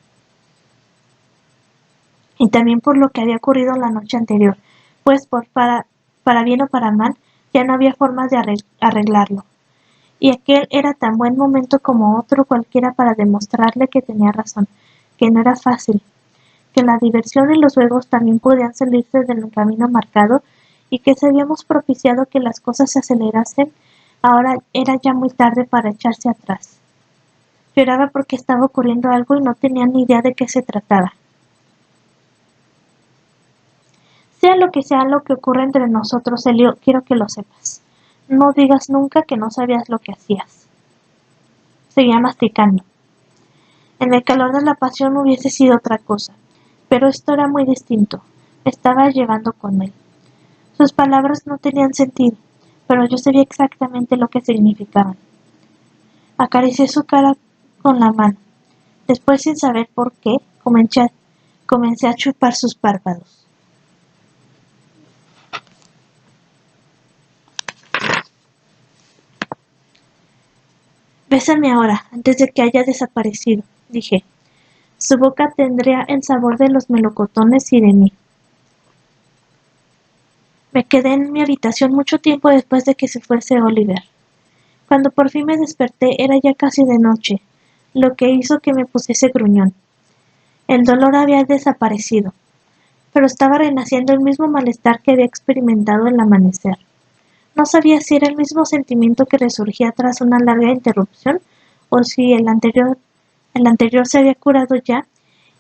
Y también por lo que había ocurrido la noche anterior, pues para bien o para mal, ya no había forma de arreglarlo. Y aquel era tan buen momento como otro cualquiera para demostrarle que tenía razón, que no era fácil, que la diversión y los juegos también podían salirse del camino marcado y que si habíamos propiciado que las cosas se acelerasen, ahora era ya muy tarde para echarse atrás. Lloraba porque estaba ocurriendo algo y no tenía ni idea de qué se trataba. Sea lo que ocurre entre nosotros, Elio, quiero que lo sepas. No digas nunca que no sabías lo que hacías. Seguía masticando. En el calor de la pasión hubiese sido otra cosa, pero esto era muy distinto. Me estaba llevando con él. Sus palabras no tenían sentido, pero yo sabía exactamente lo que significaban. Acaricié su cara con la mano. Después, sin saber por qué, comencé a chupar sus párpados. Bésame ahora, antes de que haya desaparecido, dije. Su boca tendría el sabor de los melocotones y de mí. Me quedé en mi habitación mucho tiempo después de que se fuese Oliver. Cuando por fin me desperté era ya casi de noche, lo que hizo que me pusiese gruñón. El dolor había desaparecido, pero estaba renaciendo el mismo malestar que había experimentado al amanecer. No sabía si era el mismo sentimiento que resurgía tras una larga interrupción o si el anterior se había curado ya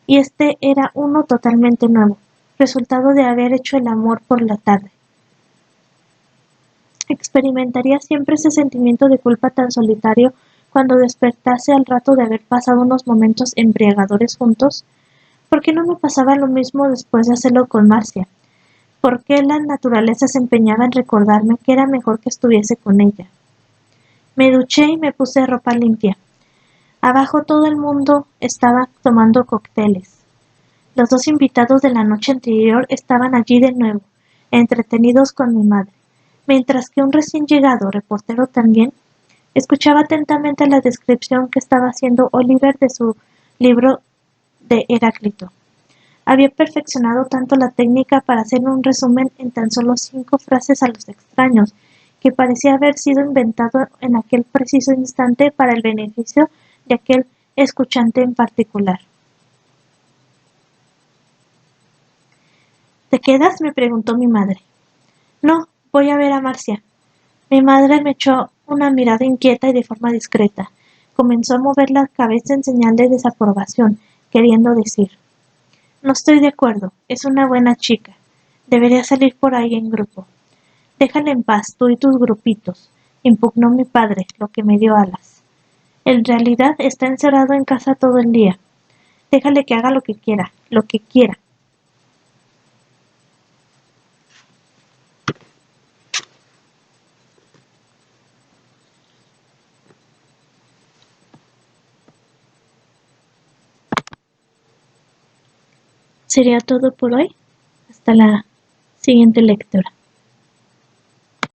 y este era uno totalmente nuevo, resultado de haber hecho el amor por la tarde. Experimentaría siempre ese sentimiento de culpa tan solitario cuando despertase al rato de haber pasado unos momentos embriagadores juntos. ¿Por qué no me pasaba lo mismo después de hacerlo con Marcia? ¿Por qué la naturaleza se empeñaba en recordarme que era mejor que estuviese con ella? Me duché y me puse ropa limpia. Abajo todo el mundo estaba tomando cócteles. Los dos invitados de la noche anterior estaban allí de nuevo, entretenidos con mi madre, mientras que un recién llegado reportero también escuchaba atentamente la descripción que estaba haciendo Oliver de su libro de Heráclito. Había perfeccionado tanto la técnica para hacer un resumen en tan solo 5 frases a los extraños, que parecía haber sido inventado en aquel preciso instante para el beneficio de aquel escuchante en particular. ¿Te quedas?, me preguntó mi madre. No, voy a ver a Marcia. Mi madre me echó una mirada inquieta y de forma discreta. Comenzó a mover la cabeza en señal de desaprobación, queriendo decir: no estoy de acuerdo, es una buena chica. Debería salir por ahí en grupo. Déjala en paz, tú y tus grupitos, impugnó mi padre, lo que me dio alas. En realidad está encerrado en casa todo el día. Déjale que haga lo que quiera, lo que quiera. Sería todo por hoy. Hasta la siguiente lectura.